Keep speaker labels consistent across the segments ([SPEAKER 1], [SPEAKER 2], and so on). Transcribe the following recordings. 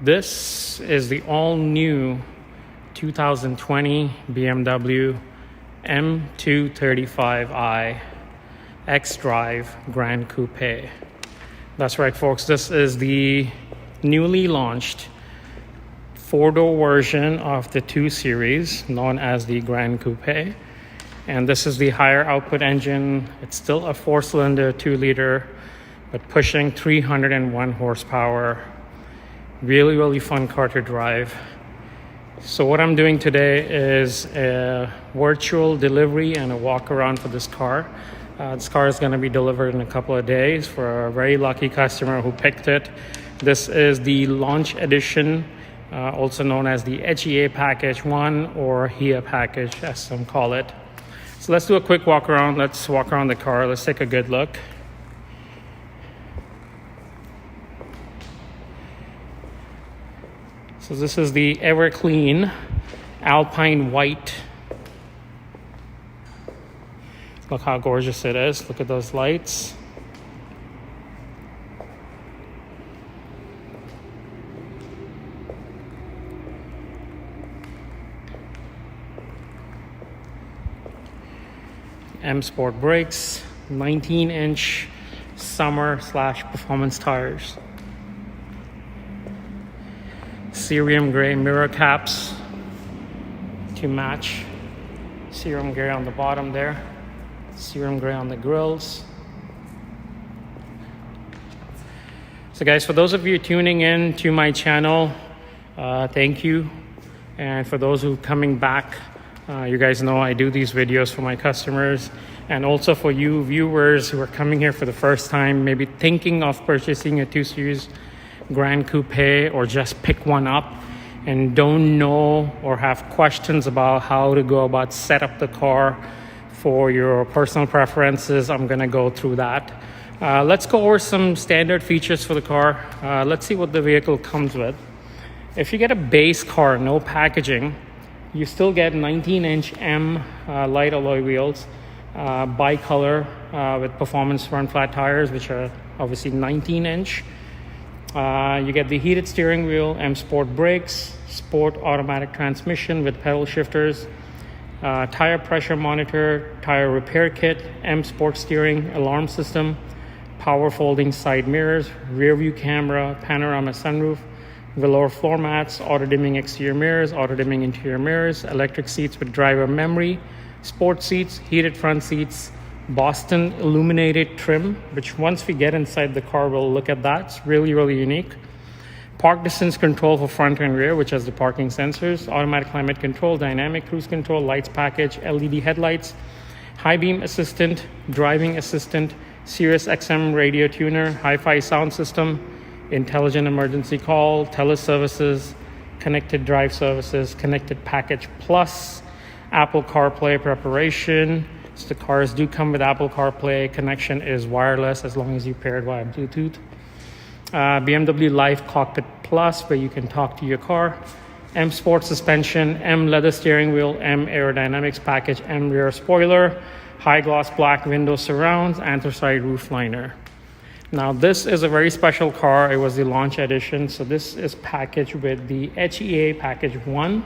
[SPEAKER 1] This is the all-new 2020 BMW M235i xDrive Gran Coupé. That's right, folks. This is the newly launched four-door version of the 2 Series, known as the Gran Coupé. And this is the higher output engine. It's still a 4-cylinder, 2-liter, but pushing 301 horsepower. Really fun car to drive. So what I'm doing today is a virtual delivery and a walk around for this car. This car is going to be delivered in a couple of days for a very lucky customer who picked it. This is the launch edition, also known as the HEA Package 1 or HEA Package, as some call it. So let's do a quick walk around. Let's walk around the car. Let's take a good look. So this is the ever clean Alpine White. Look how gorgeous it is. Look at those lights. M Sport brakes, 19-inch summer/performance tires. Cerium gray mirror caps to match. Cerium gray on the bottom there. Cerium gray on the grills. So guys, for those of you tuning in to my channel, thank you. And for those who are coming back, you guys know I do these videos for my customers. And also for you viewers who are coming here for the first time, maybe thinking of purchasing a 2 Series Gran Coupé or just pick one up and don't know or have questions about how to go about set up the car for your personal preferences, I'm gonna go through that. Let's go over some standard features for the car. Let's see what the vehicle comes with. If you get a base car, no packaging, you still get 19-inch M light alloy wheels, bicolor with performance front flat tires, which are obviously 19-inch. You get the heated steering wheel, M Sport brakes, sport automatic transmission with pedal shifters, tire pressure monitor, tire repair kit, M Sport steering, alarm system, power folding side mirrors, rear view camera, panorama sunroof, velour floor mats, auto dimming exterior mirrors, auto dimming interior mirrors, electric seats with driver memory, sport seats, heated front seats, Boston illuminated trim, which once we get inside the car, we'll look at that. It's really unique. Park distance control for front and rear, which has the parking sensors, automatic climate control, dynamic cruise control, lights package, LED headlights, high beam assistant, driving assistant, Sirius XM radio tuner, hi-fi sound system, intelligent emergency call, teleservices, connected drive services, connected package plus, Apple CarPlay preparation. So the cars do come with Apple CarPlay. Connection is wireless as long as you pair it via Bluetooth. BMW Live Cockpit Plus, where you can talk to your car. M Sport suspension, M leather steering wheel, M aerodynamics package, M rear spoiler, high gloss black window surrounds, anthracite roof liner. Now this is a very special car. It was the launch edition. So this is packaged with the HEA Package 1,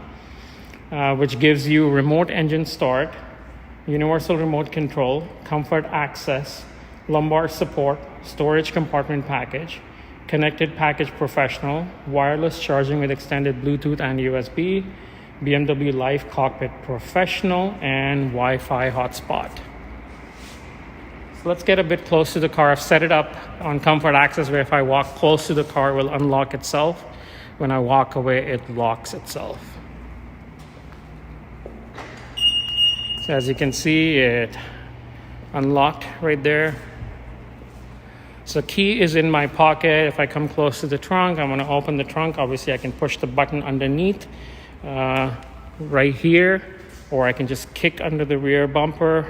[SPEAKER 1] which gives you remote engine start, universal remote control, comfort access, lumbar support, storage compartment package, connected package professional, wireless charging with extended Bluetooth and USB, BMW Live Cockpit Professional, and Wi-Fi hotspot. So let's get a bit close to the car. I've set it up on comfort access where if I walk close to the car, it will unlock itself. When I walk away, it locks itself. So as you can see, it unlocked right there. So key is in my pocket. If I come close to the trunk, I'm gonna open the trunk. Obviously I can push the button underneath right here, or I can just kick under the rear bumper,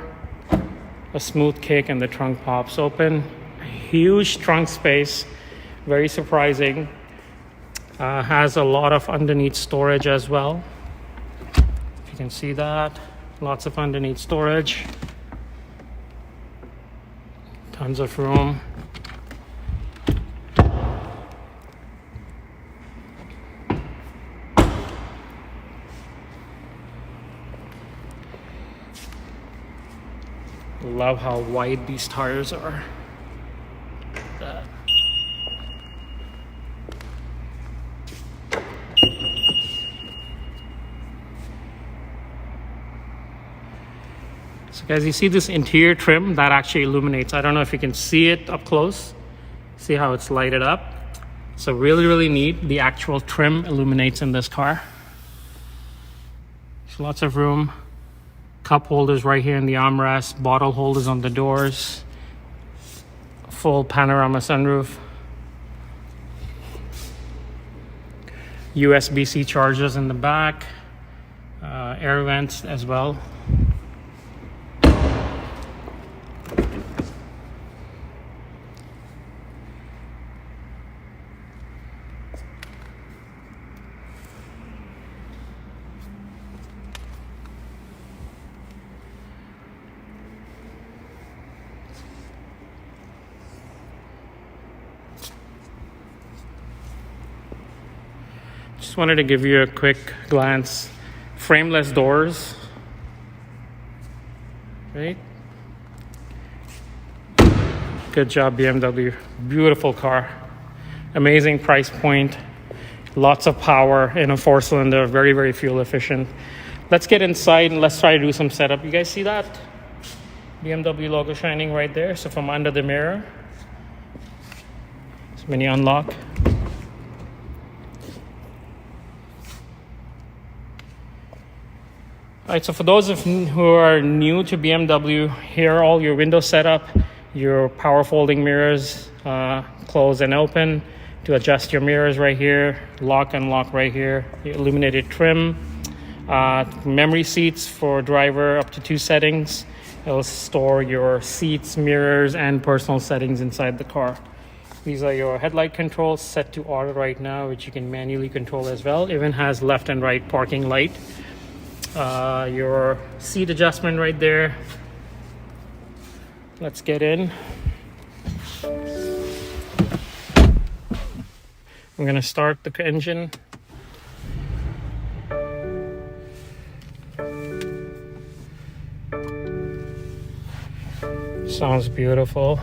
[SPEAKER 1] a smooth kick, and the trunk pops open. Huge trunk space, very surprising. Has a lot of underneath storage as well. If you can see that. Lots of underneath storage, tons of room. Love how wide these tires are. So guys, you see this interior trim that actually illuminates. I don't know if you can see it up close. See how it's lighted up? So really neat. The actual trim illuminates in this car. There's lots of room. Cup holders right here in the armrest. Bottle holders on the doors. Full panorama sunroof. USB-C chargers in the back. Air vents as well. Just wanted to give you a quick glance. Frameless doors, right? Good job, BMW. Beautiful car. Amazing price point. Lots of power in a 4-cylinder. Very fuel efficient. Let's get inside and let's try to do some setup. You guys see that? BMW logo shining right there. So from under the mirror. It's mini unlock. All right, so for those of you who are new to BMW, here are all your window setup, your power folding mirrors, close and open to adjust your mirrors right here, lock and unlock right here, your illuminated trim, memory seats for driver up to 2 settings. It'll store your seats, mirrors, and personal settings inside the car. These are your headlight controls set to auto right now, which you can manually control as well. Even has left and right parking light. Your seat adjustment right there. Let's get in. I'm gonna start the engine. Sounds beautiful.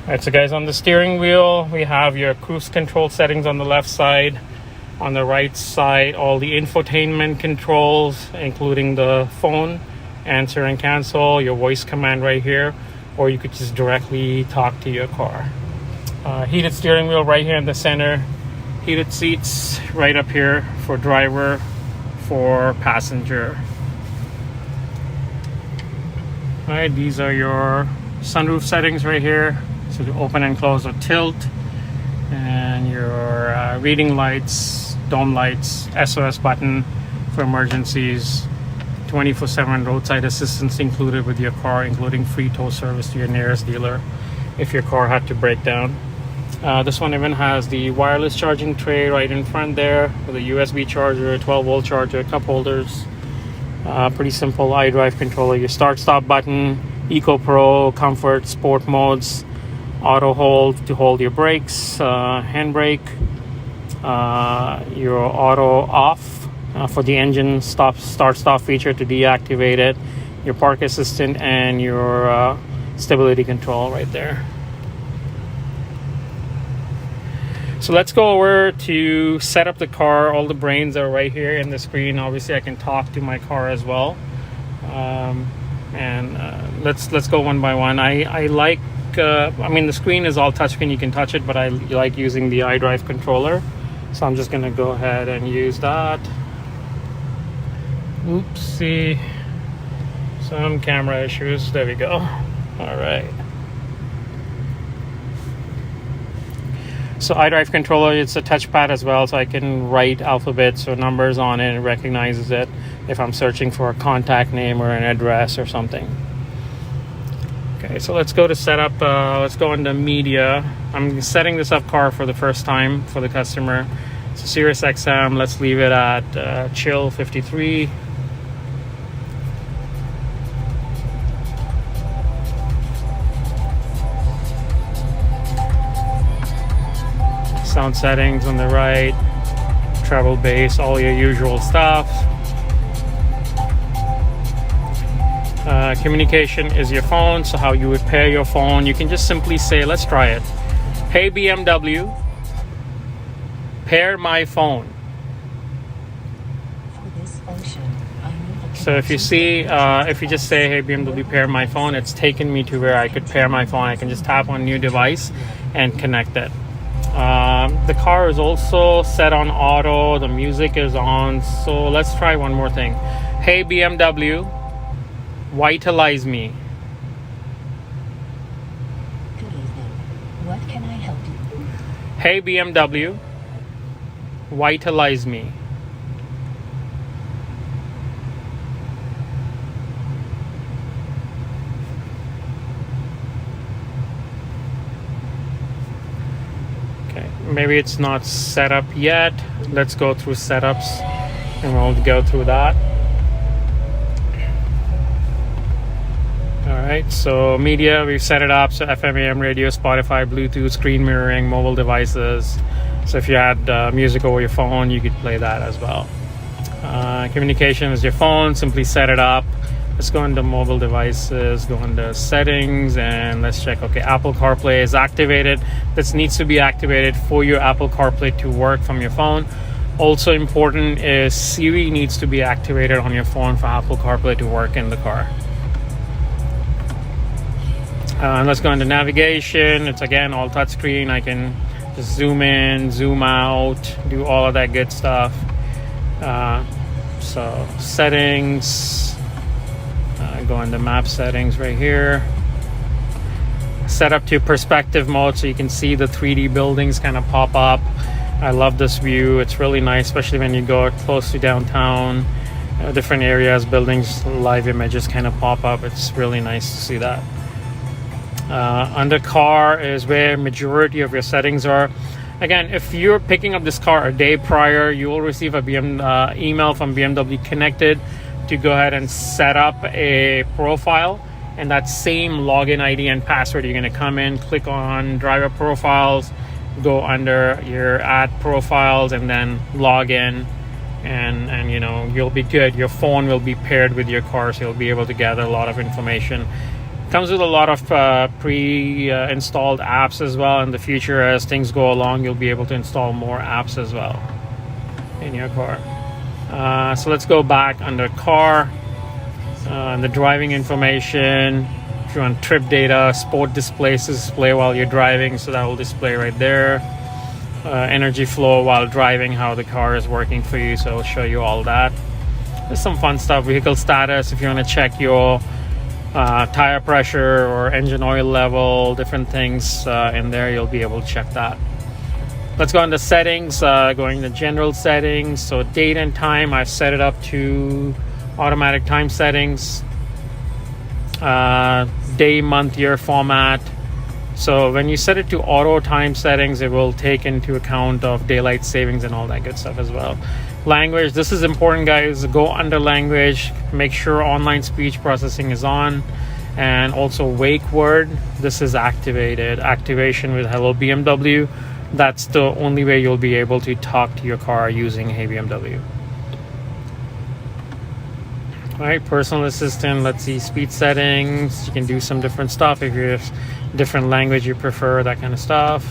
[SPEAKER 1] Alright, so guys, on the steering wheel, we have your cruise control settings on the left side. On the right side, all the infotainment controls, including the phone, answer and cancel, your voice command right here, or you could just directly talk to your car. Heated steering wheel right here in the center. Heated seats right up here for driver, for passenger. Alright, these are your sunroof settings right here. So to open and close or tilt, and your reading lights, dome lights, SOS button for emergencies, 24/7 roadside assistance included with your car, including free tow service to your nearest dealer if your car had to break down. This one even has the wireless charging tray right in front there with a USB charger, 12-volt charger, cup holders. Pretty simple iDrive controller, your start-stop button, Eco Pro, Comfort, Sport modes, auto hold to hold your brakes, handbrake, your auto off for the engine start-stop feature to deactivate it, your park assistant, and your stability control right there. So let's go over to set up the car. All the brains are right here in the screen. Obviously, I can talk to my car as well. Let's go one by one. I like. I mean, the screen is all touchscreen. You can touch it, but I like using the iDrive controller. So I'm just gonna go ahead and use that. Oopsie. Some camera issues. There we go. All right. So iDrive controller, it's a touchpad as well, so I can write alphabets or numbers on it and it recognizes it if I'm searching for a contact name or an address or something. Okay, so let's go to setup. Let's go into media. I'm setting this up car for the first time for the customer. So Sirius XM, let's leave it at chill 53. Sound settings on the right, treble bass, all your usual stuff. Communication is your phone, so how you would pair your phone, you can just simply say, let's try it. Hey BMW, pair my phone. So if you see, if you just say, hey BMW, pair my phone, it's taken me to where I could pair my phone. I can just tap on new device and connect it. The car is also set on auto, the music is on, so let's try one more thing. Hey BMW, vitalize me.
[SPEAKER 2] Good evening. What can I help you?
[SPEAKER 1] Hey BMW, vitalize me. Okay, maybe it's not set up yet. Let's go through setups and we'll go through that. Alright, so media, we've set it up, so FM, AM, radio, Spotify, Bluetooth, screen mirroring, mobile devices. So if you had music over your phone, you could play that as well. Communication is your phone, simply set it up. Let's go into mobile devices, go into settings, and let's check, okay, Apple CarPlay is activated. This needs to be activated for your Apple CarPlay to work from your phone. Also important is Siri needs to be activated on your phone for Apple CarPlay to work in the car. Let's go into navigation. It's again all touchscreen. I can just zoom in, zoom out, do all of that good stuff. So settings, go into map settings right here. Set up to perspective mode so you can see the 3D buildings kind of pop up. I love this view. It's really nice, especially when you go close to downtown. Different areas, buildings, live images kind of pop up. It's really nice to see that. Under car is where majority of your settings are. Again, if you're picking up this car a day prior, you will receive a email from BMW Connected to go ahead and set up a profile, and that same login ID and password, you're going to come in, click on driver profiles, go under your add profiles, and then log in, and you know, you'll be good. Your phone will be paired with your car, so you'll be able to gather a lot of information. Comes with a lot of pre-installed apps as well. In the future, as things go along, you'll be able to install more apps as well in your car. So let's go back under car, the driving information. If you want trip data, sport displays display while you're driving, so that will display right there. Energy flow while driving, how the car is working for you, so it'll show you all that. There's some fun stuff. Vehicle status, if you want to check your tire pressure or engine oil level, different things in there, you'll be able to check that. Let's go into settings, going to general settings. So date and time, I've set it up to automatic time settings, day, month, year format. So when you set it to auto time settings, it will take into account of daylight savings and all that good stuff as well. Language, this is important, guys. Go under language, make sure online speech processing is on, and also wake word, this is activated. Activation with hello BMW. That's the only way you'll be able to talk to your car using Hey BMW. All right, personal assistant, let's see, speed settings. You can do some different stuff if you have different language you prefer, that kind of stuff.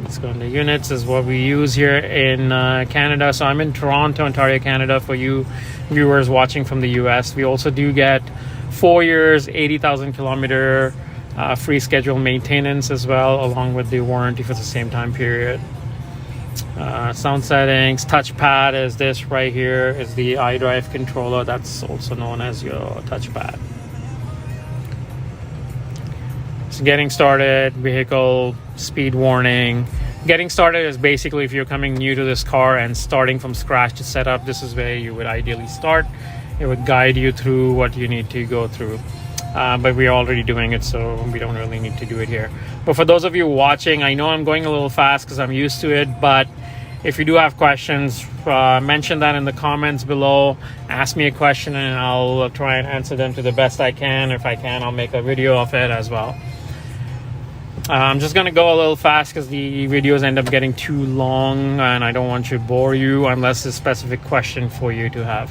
[SPEAKER 1] Let's go into units, is what we use here in Canada. So I'm in Toronto, Ontario, Canada, for you viewers watching from the US. We also do get 4 years, 80,000 kilometer free scheduled maintenance as well, along with the warranty for the same time period. Sound settings, touchpad is this right here, is the iDrive controller. That's also known as your touchpad. So getting started, vehicle speed warning. Getting started is basically if you're coming new to this car and starting from scratch to set up, this is where you would ideally start. It would guide you through what you need to go through. but we're already doing it, so we don't really need to do it here. But for those of you watching, I know I'm going a little fast because I'm used to it, but if you do have questions, mention that in the comments below. Ask me a question and I'll try and answer them to the best I can. If I can, I'll make a video of it as well. I'm just going to go a little fast because the videos end up getting too long and I don't want to bore you unless there's a specific question for you to have.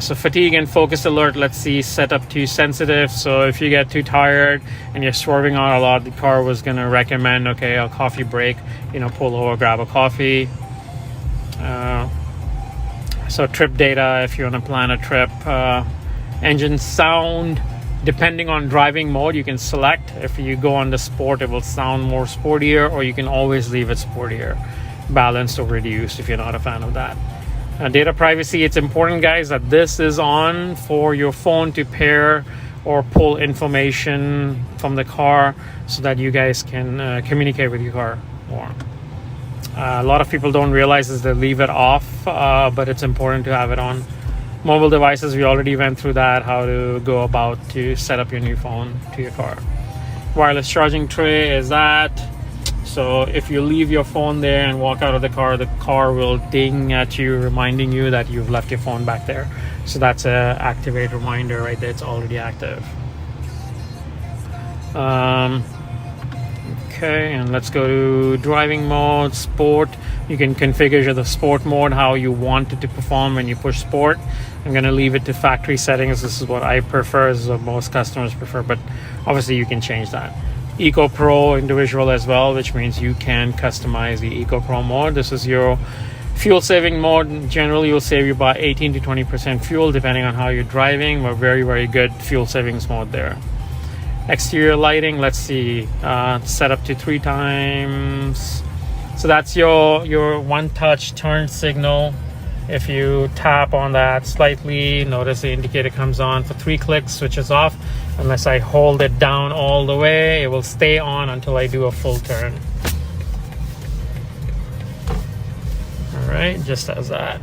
[SPEAKER 1] So fatigue and focus alert, let's see, set up to sensitive. So if you get too tired and you're swerving out a lot, the car was going to recommend, okay, a coffee break, you know, pull over, grab a coffee. So trip data, if you want to plan a trip. Engine sound, depending on driving mode, you can select. If you go on the sport, it will sound more sportier, or you can always leave it sportier, balanced or reduced if you're not a fan of that. Data privacy, it's important, guys, that this is on for your phone to pair or pull information from the car so that you guys can communicate with your car more. A lot of people don't realize is they leave it off, but it's important to have it on. Mobile devices, we already went through that, how to go about to set up your new phone to your car. Wireless charging tray is that. So if you leave your phone there and walk out of the car will ding at you, reminding you that you've left your phone back there. So that's a activate reminder right there. It's already active. Okay, and let's go to driving mode, sport. You can configure the sport mode how you want it to perform when you push sport. I'm going to leave it to factory settings. This is what I prefer, this is what most customers prefer, but obviously you can change that. Eco Pro individual as well, which means you can customize the Eco Pro mode. This is your fuel saving mode. Generally, you'll save you about 18 to 20% fuel depending on how you're driving, but very, very good fuel savings mode there. Exterior lighting, let's see, set up to 3 times. So that's your one touch turn signal. If you tap on that slightly, notice the indicator comes on. For 3 clicks, switches off. Unless I hold it down all the way, it will stay on until I do a full turn. All right, just as that.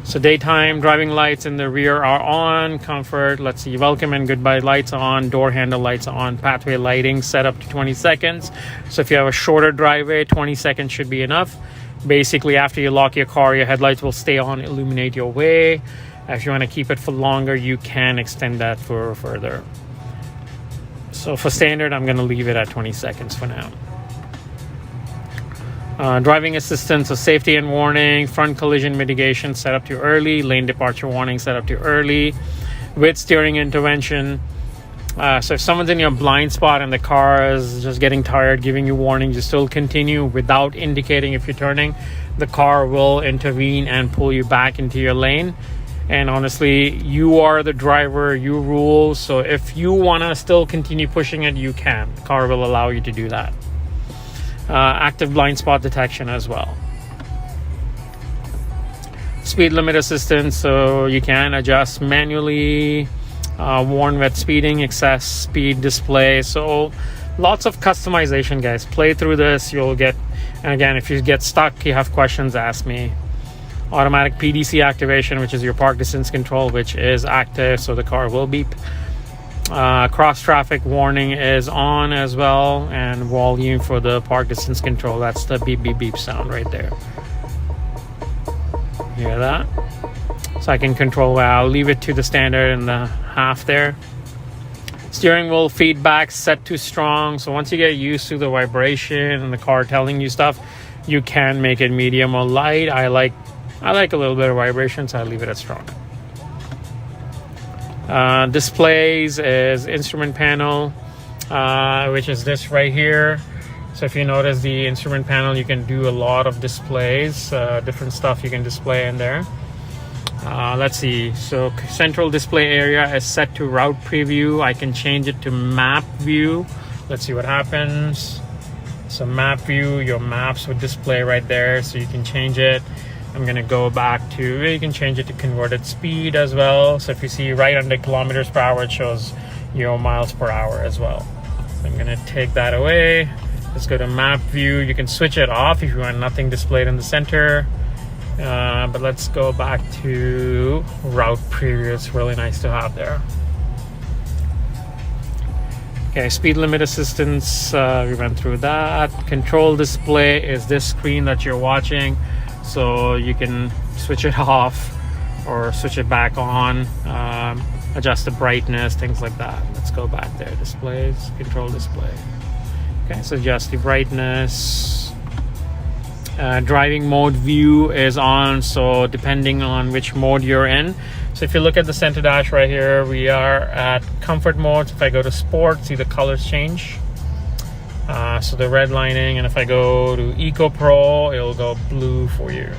[SPEAKER 1] So daytime driving lights in the rear are on. Comfort, let's see, welcome and goodbye lights on. Door handle lights on. Pathway lighting set up to 20 seconds. So if you have a shorter driveway, 20 seconds should be enough. Basically, after you lock your car, your headlights will stay on, illuminate your way. If you want to keep it for longer, you can extend that for further. So for standard, I'm going to leave it at 20 seconds for now. Driving assistance, so safety and warning, front collision mitigation set up to early, lane departure warning set up to early, with steering intervention. So if someone's in your blind spot and the car is just getting tired, giving you warning, you still continue without indicating if you're turning, the car will intervene and pull you back into your lane. And honestly, you are the driver, you rule. So if you want to still continue pushing it, you can. The car will allow you to do that. Active blind spot detection as well. Speed limit assistance, so you can adjust manually. Warn with speeding, excess speed display. So lots of customization, guys. Play through this, you'll get, and again, if you get stuck, you have questions, ask me. Automatic PDC activation, which is your park distance control, which is active, so the car will beep. Cross traffic warning is on as well, and volume for the park distance control, that's the beep beep beep sound right there. Hear that? So I can control where I'll leave it to the standard in the half there. Steering wheel feedback set to strong, so once you get used to the vibration and the car telling you stuff, you can make it medium or light. I like a little bit of vibration, so I leave it at strong. Displays is instrument panel, which is this right here. So if you notice the instrument panel, you can do a lot of displays, different stuff you can display in there. Let's see, so central display area is set to route preview. I can change it to map view. Let's see what happens. So map view, your maps would display right there, so you can change it. I'm going to go back to, you can change it to converted speed as well. So if you see right under kilometers per hour, it shows your miles per hour as well. So I'm going to take that away. Let's go to map view. You can switch it off if you want nothing displayed in the center. But let's go back to route preview. It's really nice to have there. Okay, speed limit assistance, we went through that. Control display is this screen that you're watching, so you can switch it off or switch it back on, adjust the brightness, things like that. Let's go back there. Displays, control display. Okay, so adjust the brightness. Driving mode view is on, so depending on which mode you're in. So if you look at the center dash right here, we are at comfort mode. If I go to sport, see the colors change. So the red lining, and if I go to Eco Pro, it'll go blue for you.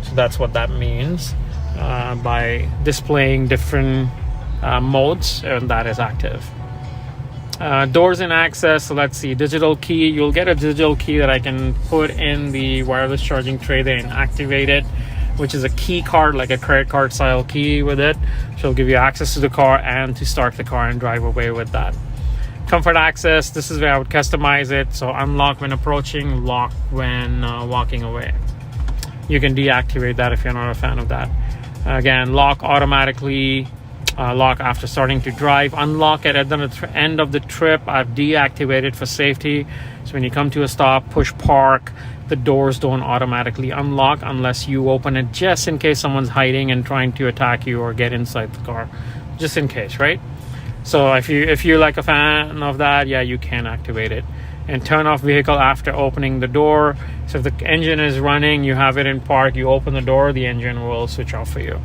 [SPEAKER 1] So that's what that means by displaying different modes, and that is active. Doors and access, so let's see, digital key. You'll get a digital key that I can put in the wireless charging tray there and activate it, which is a key card, like a credit card style key with it. So it'll give you access to the car and to start the car and drive away with that. Comfort access, this is where I would customize it. So unlock when approaching, lock when walking away. You can deactivate that if you're not a fan of that. Again, lock automatically, lock after starting to drive, unlock at the end of the trip. I've deactivated for safety. So when you come to a stop, push park, the doors don't automatically unlock unless you open it, just in case someone's hiding and trying to attack you or get inside the car, just in case, right? So if you're like a fan of that, yeah, you can activate it. And turn off vehicle after opening the door. So if the engine is running, you have it in park, you open the door, the engine will switch off for you.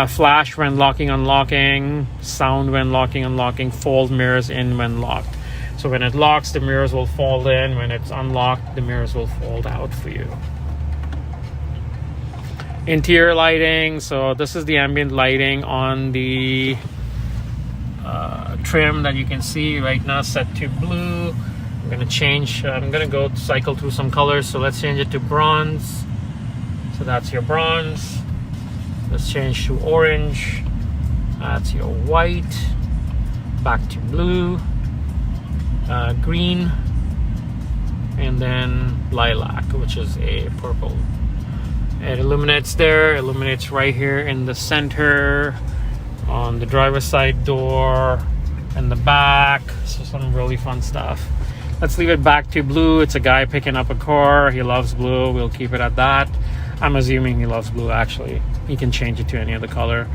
[SPEAKER 1] Flash when locking, unlocking, sound when locking, unlocking, fold mirrors in when locked. So when it locks, the mirrors will fold in. When it's unlocked, the mirrors will fold out for you. Interior lighting. So this is the ambient lighting on the trim that you can see right now, set to blue. I'm going to change. I'm going to go cycle through some colors. So let's change it to bronze. So that's your bronze. Let's change to orange. That's your white. Back to blue. Green, and then lilac, which is a purple. It illuminates there, illuminates right here in the center, on the driver's side door, and the back. So some really fun stuff. Let's leave it back to blue. It's a guy picking up a car. He loves blue. We'll keep it at that. I'm assuming he loves blue, actually. You can change it to any other color.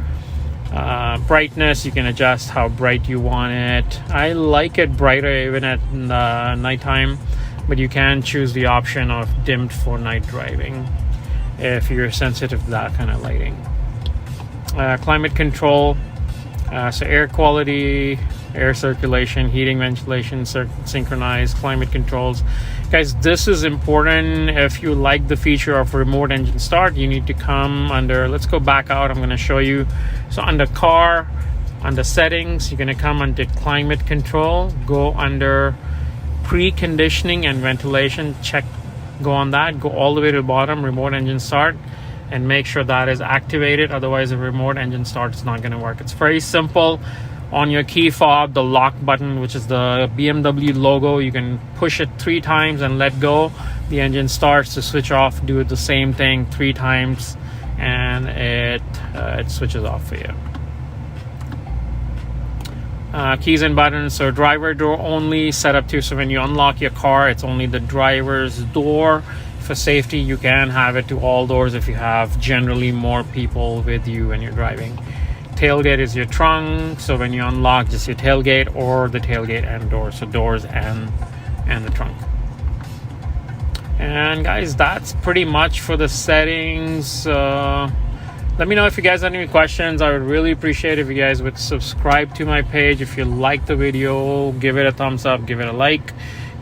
[SPEAKER 1] Brightness, you can adjust how bright you want it. I like it brighter even at nighttime, but you can choose the option of dimmed for night driving if you're sensitive to that kind of lighting. Climate control, so air quality, air circulation, heating, ventilation, synchronized climate controls. Guys, this is important. If you like the feature of remote engine start, you need to come under, let's go back out, I'm going to show you. So under car, under settings, you're going to come under climate control, go under preconditioning and ventilation, check, go on that, go all the way to the bottom, remote engine start, and make sure that is activated. Otherwise the remote engine start is not going to work. It's very simple. On your key fob, the lock button, which is the BMW logo, you can push it 3 times and let go. The engine starts. To switch off, do the same thing 3 times, and it switches off for you. Keys and buttons. So driver door only, set up to, so when you unlock your car, it's only the driver's door. For safety, you can have it to all doors if you have generally more people with you when you're driving. Tailgate is your trunk, so when you unlock, just your tailgate or the tailgate and doors, so doors and the trunk. And guys, that's pretty much for the settings. Let me know if you guys have any questions. I would really appreciate if you guys would subscribe to my page. If you like the video, give it a thumbs up, give it a like.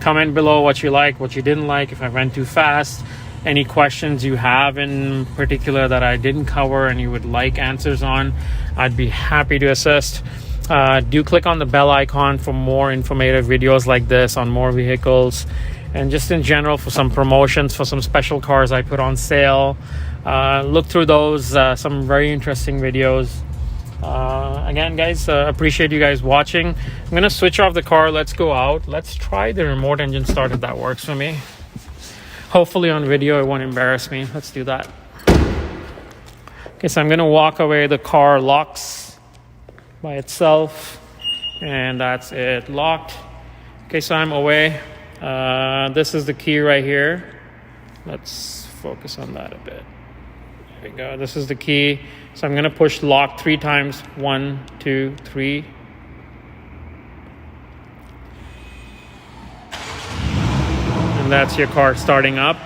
[SPEAKER 1] Comment below what you like, what you didn't like, if I went too fast. Any questions you have in particular that I didn't cover and you would like answers on, I'd be happy to assist. Do click on the bell icon for more informative videos like this on more vehicles, and just in general for some promotions for some special cars I put on sale. Look through those, some very interesting videos. Again, guys, appreciate you guys watching. I'm gonna switch off the car. Let's go out. Let's try the remote engine start if that works for me. Hopefully on video it won't embarrass me. Let's do that. Okay, so I'm gonna walk away. The car locks by itself, and that's it, locked. Okay, so I'm away. This is the key right here. Let's focus on that a bit. There we go. This is the key. So I'm gonna push lock 3 times. 1, 2, 3. And that's your car starting up.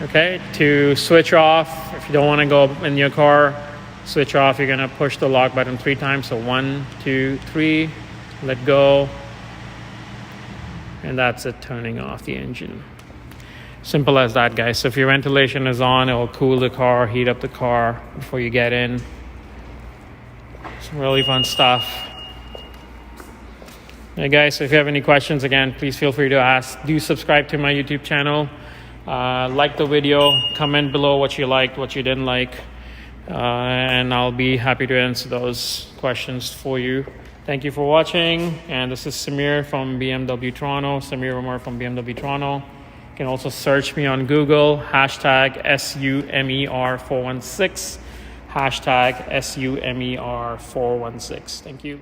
[SPEAKER 1] Okay, to switch off, if you don't want to go in your car, switch off, you're gonna push the lock button 3 times. So 1, 2, 3, let go. And that's it, turning off the engine. Simple as that, guys. So if your ventilation is on, it will cool the car, heat up the car before you get in. Some really fun stuff. Hey guys, so if you have any questions, again, please feel free to ask. Do subscribe to my YouTube channel. Like the video, comment below what you liked, what you didn't like, and I'll be happy to answer those questions for you. Thank you for watching, and this is Samir from BMW Toronto, Samir Umer from BMW Toronto. You can also search me on Google, hashtag SUMER416, hashtag SUMER416. Thank you.